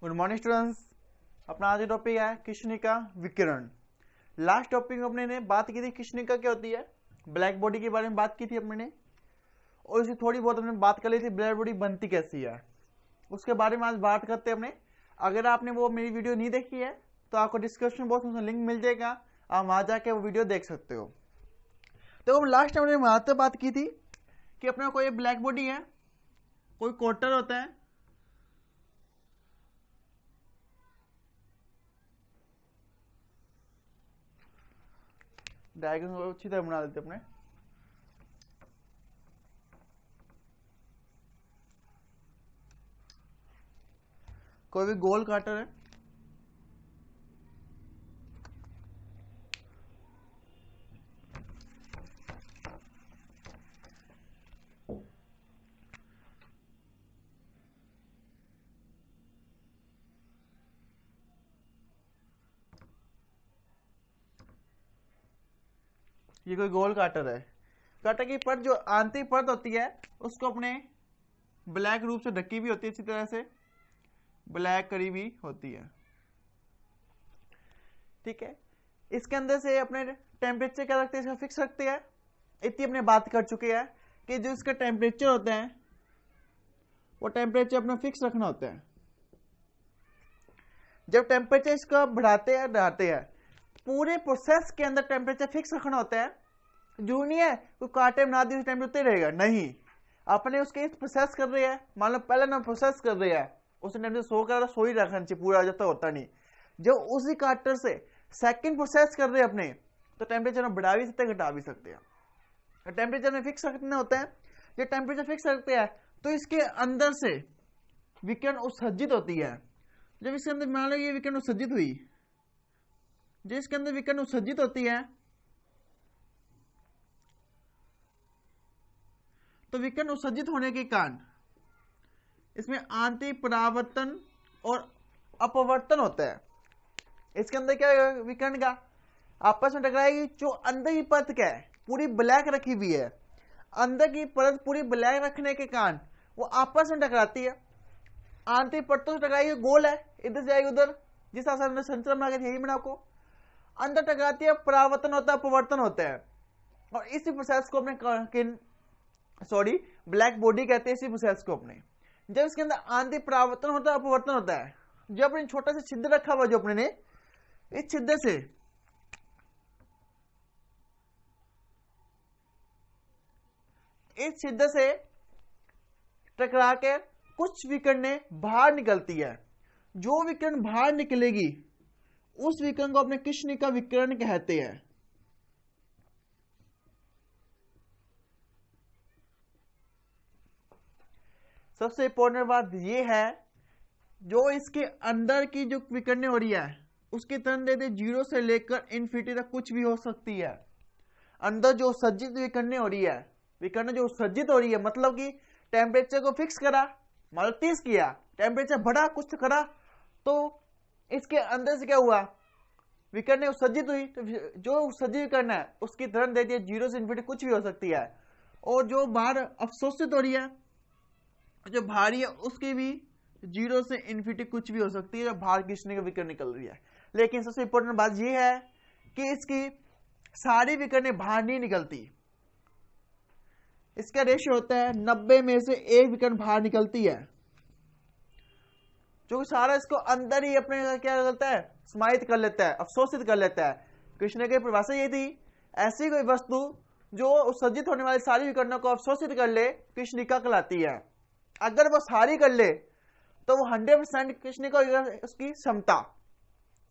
Good morning students. अपना आज topic है कृष्णिका विकिरण। लास्ट टॉपिक में अपने ने बात की थी कृष्णिका क्या होती है, ब्लैक बॉडी के बारे में बात की थी अपने ने, और इसे थोड़ी बहुत अपने बात कर ली थी ब्लैक बॉडी बनती कैसी है, उसके बारे में आज बात करते हैं अपने। अगर आपने वो मेरी वीडियो नहीं देखी है तो आपको डिस्क्रिप्शन बॉक्स में लिंक मिल जाएगा, आप वहां जाके वो वीडियो देख सकते हो। तो हम लास्ट टाइम वहां तक बात की थी कि अपने कोई ब्लैक बॉडी है, कोई क्वार्टर होता है, डायग्राम को अच्छी तरह बना देते अपने। कोई भी गोल काटर है, ये कोई गोल काटर है। काटर की परत जो आंतरिक परत होती है उसको अपने ब्लैक रूप से ढकी भी होती है, इसी तरह से ब्लैक करी भी होती है। ठीक है, इसके अंदर से अपने टेम्परेचर क्या रखते हैं, इसका फिक्स रखते हैं। इतनी अपने बात कर चुके हैं कि जो इसका टेम्परेचर होता है वो टेम्परेचर अपना फिक्स रखना होता है। जब टेम्परेचर इसका बढ़ाते हैं बढ़ाते हैं, पूरे प्रोसेस के अंदर टेम्परेचर फिक्स रखना होता है। जो नहीं है कोई काटे बना दी टेम्परेचर रहेगा, नहीं। अपने उसके प्रोसेस कर रहे हैं, मान लो पहले ना प्रोसेस कर रहे हैं, उस टेम्परेचर 100 का 100 ही रखना चाहिए, पूरा जब तक होता नहीं। जब उसी काटर से सेकंड प्रोसेस कर रहे हैं अपने, तो टेम्परेचर में बढ़ा भी सकते हैं, घटा भी सकते हैं। टेम्परेचर में फिक्स रखना होता है। जब टेम्परेचर फिक्स रखते हैं तो इसके अंदर से विकिरण उत्सर्जित होती है। जब इसके अंदर मान लो ये विकिरण उत्सर्जित हुई, जो इसके अंदर विकिरण उत्सर्जित होती है, तो विकिरण उत्सर्जित होने के कारण इसमें आंतरिक परावर्तन और अपवर्तन होता है। इसके अंदर क्या है, विकिरण का आपस में टकराएगी। जो अंदर की परत क्या है, पूरी ब्लैक रखी हुई है, अंदर की परत पूरी ब्लैक रखने के कारण वो आपस में टकराती है। आंतरिक परतों से टकराएगी, गोल है, इधर से जाएगी उधर, जिस आसान संरचना बना के यही बना को अंदर टकराती है, परावर्तन होता है, अपवर्तन होता है। और इसी प्रोसेस को अपने ब्लैक बॉडी कहते हैं। इसी प्रोसेस को अपने जब इसके अंदर आंतरिक परावर्तन होता है, अपवर्तन होता है, जब अपने छोटा सा छिद्र रखा हुआ जो अपने ने, इस छिद्र से टकरा के कुछ विकिरणें बाहर निकलती है। जो विकिरण बाहर निकलेगी उस विकिरण को अपने कृष्णिका विकिरण कहते हैं। सबसे इंपॉर्टेंट बात यह है, जो इसके अंदर की जो विकिरणें हो रही है उसकी तरंगदैर्घ्य 0 से लेकर इन्फिनिटी तक कुछ भी हो सकती है। अंदर जो उत्सर्जित विकिरणें हो रही है, विकिरण जो उत्सर्जित हो रही है, मतलब कि टेम्परेचर को फिक्स करा, मान लो 30 किया, टेम्परेचर बढ़ा कुछ करा, तो इसके अंदर से क्या हुआ, विकिरण उत्सर्जित हुई। तो जो उत्सर्जित विकिरण है उसकी तरंगदैर्घ्य 0 से इन्फिनिटी कुछ भी हो सकती है। और जो बाहर अवशोषित हो रही है, जो भारी है, उसकी भी 0 से इन्फिनिटी कुछ भी हो सकती है, जो बाहर कृष्णिका विकिरण निकल रही है। लेकिन सबसे इंपॉर्टेंट बात यह है कि इसकी सारी विकिरणें बाहर नहीं निकलती। इसका रेशियो होता है 90 में से 1 विकिरण बाहर निकलती है, जो सारा इसको अंदर ही अपने क्या करता है, समाहित कर लेता है, अवशोषित कर लेता है। कृष्ण की परिभाषा ये थी, ऐसी कोई वस्तु जो उत्सर्जित होने वाली सारी विकिरणों को अवशोषित कर ले, कृष्णिका कहलाती है। अगर वो सारी कर ले तो वो 100% कृष्णिका उसकी क्षमता,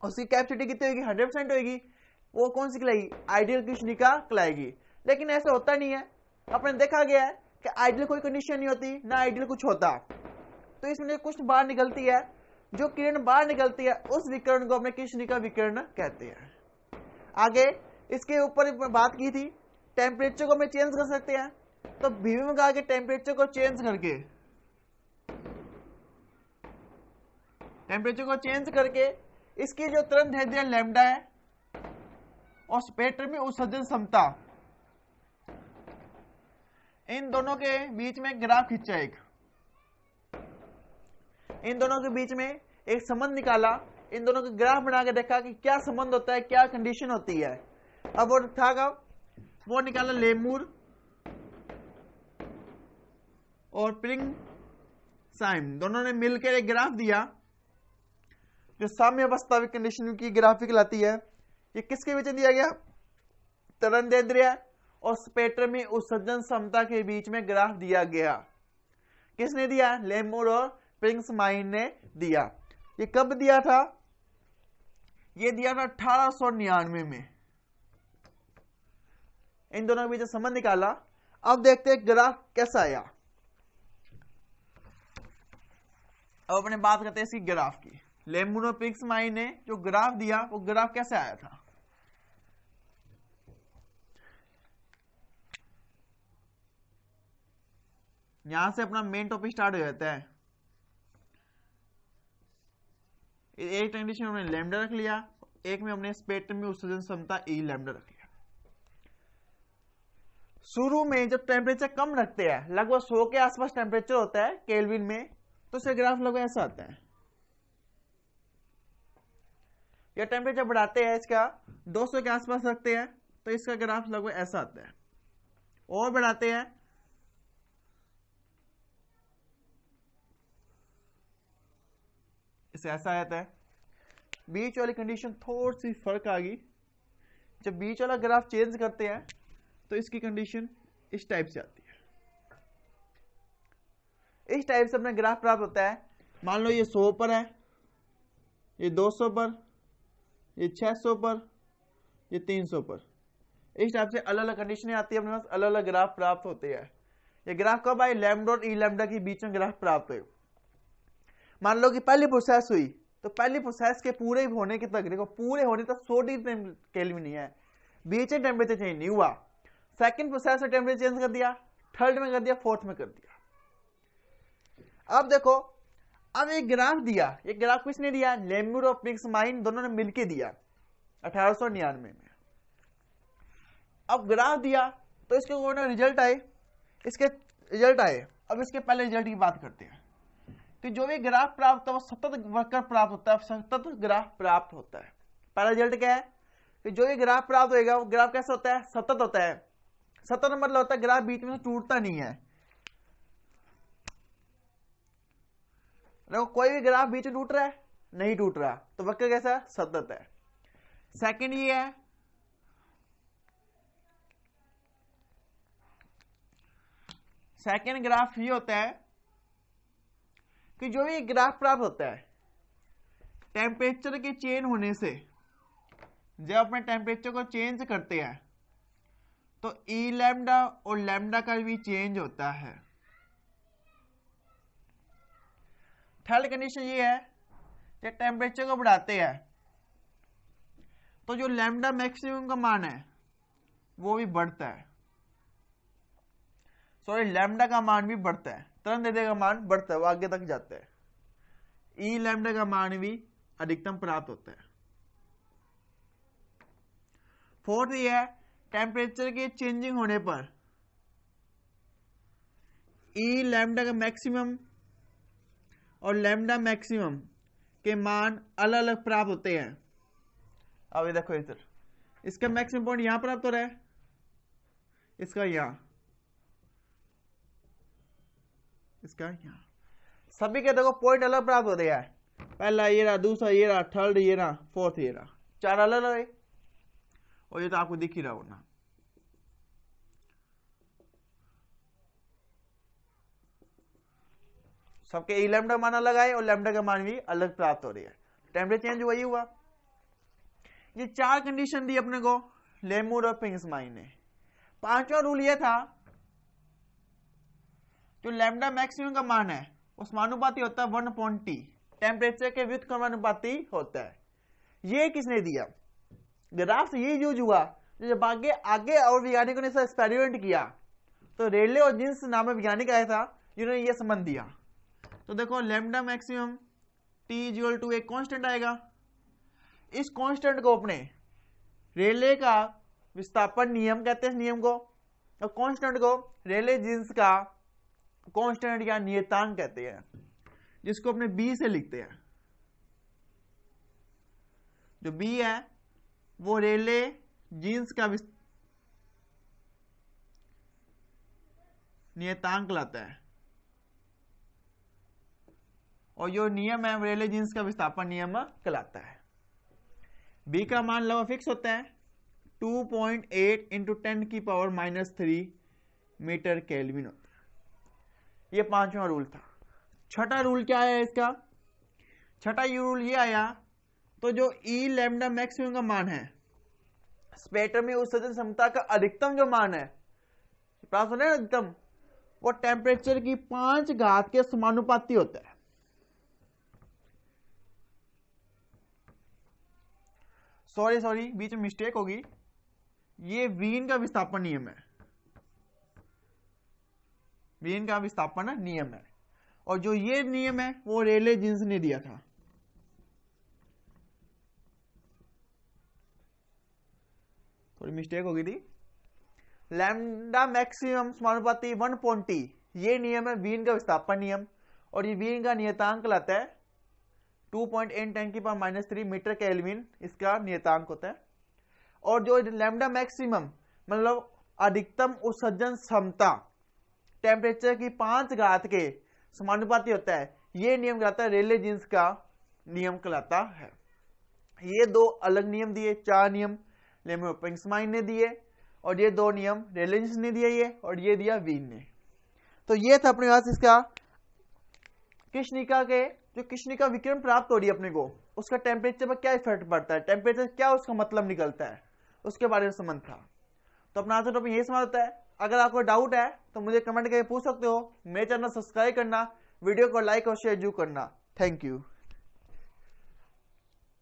उसकी कैपेसिटी कितनी होगी, 100% होगी। वो कौन सी कहलाएगी, आइडियल कृष्णिका कहलाएगी। लेकिन ऐसा होता नहीं है। अपने देखा गया है कि आइडियल कोई कंडीशन नहीं होती, ना आइडियल कुछ होता। तो इसमें कुछ बाहर निकलती है, जो किरण बाहर निकलती है उस विकिरण को अपने कृष्णिका विकिरण कहते हैं। आगे इसके ऊपर बात की थी, टेम्परेचर को हम चेंज कर सकते हैं। तो भीम का आगे टेम्परेचर को चेंज करके इसकी जो तरंगदैर्घ्य लैम्डा है और स्पेक्ट्रम में उत्सर्जन क्षमता, इन दोनों के बीच में ग्राफ खींचा, इन दोनों के बीच में एक संबंध निकाला, इन दोनों का ग्राफ बना के देखा कि क्या संबंध होता है, क्या कंडीशन होती है। अब वो था कब, वो निकाला लेमूर और प्रिंगसाइम, दोनों ने मिलकर एक ग्राफ दिया जो साम्य वास्तविक कंडीशन की ग्राफ कहलाती है। ये किसके बीच दिया गया, तरंगदैर्ध्य और स्पेक्ट्रम में उत्सर्जन क्षमता के बीच में ग्राफ दिया गया। किसने दिया, लेमूर और प्रिंगसाइम ने दिया। ये कब दिया था, ये दिया था 1899 में। इन दोनों के बीच संबंध निकाला। अब देखते हैं ग्राफ कैसा आया। अब अपने बात करते हैं इसकी ग्राफ की। लेमूर और प्रिंगसाइम ने जो ग्राफ दिया वो ग्राफ कैसे आया था। यहां से अपना मेन टॉपिक स्टार्ट हो जाता है। एक कंडीशन हमने लैम्डा रख लिया, एक में हमने स्पेक्ट्रम में उत्सर्जन क्षमता ई लैम्डा रख लिया। शुरू में जब टेम्परेचर कम रखते हैं, लगभग 100 के आसपास टेम्परेचर होता है केल्विन में, तो इसका ग्राफ लगभग ऐसा आता है। या टेम्परेचर बढ़ाते हैं, इसका 200 के आसपास रखते हैं, तो इसका ग्राफ लगभग ऐसा आता है। और बढ़ाते हैं, इसे ऐसा आता है। बीच वाली कंडीशन थोड़ी सी फर्क आ गई। जब बीच वाला ग्राफ चेंज करते हैं तो इसकी कंडीशन इस टाइप से आती है। इस टाइप से अपना ग्राफ प्राप्त होता है। मान लो ये 100 पर है, ये 200 पर, ये 600 पर, ये 300 पर। इस टाइप से अलग अलग कंडीशनें आती है, अपने पास अलग अलग ग्राफ प्राप्त होते हैं। ये ग्राफ कब आए, लैम्डा और ई लैम्डा के बीच में ग्राफ प्राप्त हुए। मान लो कि पहली प्रोसेस हुई, तो पहली प्रोसेस के पूरे होने के तक, देखो पूरे होने तक 100 डिग्री केल्विन नहीं है, बीच में टेम्परेचर चेंज नहीं हुआ। सेकंड प्रोसेस में टेम्परेचर चेंज कर दिया, थर्ड में कर दिया, फोर्थ में कर दिया। अब देखो, अब एक ग्राफ दिया, ये ग्राफ किसने दिया, लेमूर और प्रिंगसाइम दोनों ने मिलकर दिया 1899 में। अब ग्राफ दिया तो इसके कोई रिजल्ट आए, इसके रिजल्ट आए। अब इसके पहले रिजल्ट की बात करते हैं। तो जो भी ग्राफ प्राप्त होता है वो सतत वर्कर प्राप्त होता है, सतत ग्राफ प्राप्त होता है। पहला रिजल्ट क्या है कि जो भी ग्राफ प्राप्त होगा वो ग्राफ कैसा होता है, सतत होता है। सतत मतलब होता है ग्राफ बीच में से टूटता नहीं है। देखो कोई भी ग्राफ बीच में टूट रहा है, नहीं टूट रहा, तो वक्र कैसा है, सतत है। सेकंड ये है, सेकंड ग्राफ ये होता है कि जो भी ग्राफ प्राप्त होता है टेम्परेचर के चेंज होने से, जब अपने टेम्परेचर को चेंज करते हैं तो ई लैम्डा और लैम्डा का भी चेंज होता है। थर्ड कंडीशन ये है, जब टेम्परेचर को बढ़ाते हैं तो जो लैम्डा मैक्सिमम का मान है वो भी बढ़ता है। सॉरी, लैम्डा का मान भी बढ़ता है, तरंगदैर्ध्य का मान बढ़ता है, वो आगे तक जाता है। ई लैम्डा का मान भी अधिकतम प्राप्त होता है। फोर्थ ये है, टेम्परेचर के चेंजिंग होने पर ई लैम्डा का मैक्सिमम और लैम्डा मैक्सिमम के मान अलग अलग प्राप्त होते हैं। अब ये देखो इधर, इसका मैक्सिमम पॉइंट यहां प्राप्त हो रहा है, इसका यहां, इसका यहां, सभी के देखो पॉइंट अलग प्राप्त हो रहा है। पहला ये रहा, दूसरा ये रहा, थर्ड ये रहा, फोर्थ ये रहा, चार अलग अलग है। और ये तो आपको दिख ही रहा होना। सबके ई लैम्डा मान अलग आए और लैम्डा का मान भी अलग प्राप्त हो रही है। टेम्परेचर चेंज वही हुआ। ये चार कंडीशन दी अपने को लेमूर और प्रिंगसाइम ने। पांचवा रूल ये था, जो लैम्डा मैक्सिमम का मान है उस समानुपाती होता है 1/T, टेम्परेचर के व्युत्क्रमानुपाती होता है। ये किसने दिया, ग्राफ से ये यूज हुआ। जब आगे और वैज्ञानिकों ने इसका एक्सपेरिमेंट किया तो रेले और जिन्स नामक वैज्ञानिक आया था जिन्होंने ये संबंध दिया। तो देखो लैम्डा मैक्सिमम T= एक कांस्टेंट आएगा। इस कांस्टेंट को अपने रेले का विस्थापन नियम कहते हैं, इस नियम को, और कांस्टेंट को रेले जीन्स का कांस्टेंट या नियतांक कहते हैं, जिसको अपने B से लिखते हैं। जो बी है वो रेले जीन्स का नियतांक कहलाता है, और जो नियम है रेले जीन्स का विस्थापन नियम कहलाता है। बी का मान लगभग फिक्स होता है 2.8 इंटू 10⁻³ मीटर केल्विन होता है। ये 5वां रूल था। छठा रूल क्या है इसका? छठा रूल ये आया, तो जो ई लैम्डा मैक्सिमम का मान है स्पेक्ट्रम में उत्सर्जन क्षमता का अधिकतम जो मान है प्राप्त होना है अधिकतम, वो टेम्परेचर की 5 घात के समानुपाती होता है। सॉरी बीच में मिस्टेक होगी, ये वीन का विस्थापन नियम है, वीन का विस्थापन नियम है, और जो ये नियम है वो रेले जीन्स ने दिया था। थोड़ी मिस्टेक हो गई थी। लैम्डा मैक्सिमम समानुपाती 1.0 ये नियम है वीन का विस्थापन नियम, और ये वीन का नियतांक कहलाता है 2.8 10⁻³ मीटर केल्विन, इसका नियतांक होता है। और जो लैम्डा मैक्सिमम मतलब अधिकतम उत्सर्जन क्षमता टेम्परेचर की 5 घात के समानुपाती होता है, ये नियम कहलाता है रेले जीन्स का नियम कहलाता है। ये दो अलग नियम दिए, 4 नियम लेमो-पिंक्समाइन ने दिए, और ये 2 नियम रेले जीन्स ने दिया, ये और ये दिया वीन ने। तो ये था अपने पास इसका कृष्णिका के जो कृष्णिका विकिरण प्राप्त हो रही है अपने को, उसका टेम्परेचर पर क्या इफेक्ट पड़ता है, टेम्परेचर क्या उसका मतलब निकलता है, उसके बारे में संबंध था। तो अपना आज का टॉपिक यही समझ होता है। अगर आपको डाउट है तो मुझे कमेंट करके पूछ सकते हो। मेरे चैनल सब्सक्राइब करना, वीडियो को लाइक और शेयर जरूर करना। Thank you.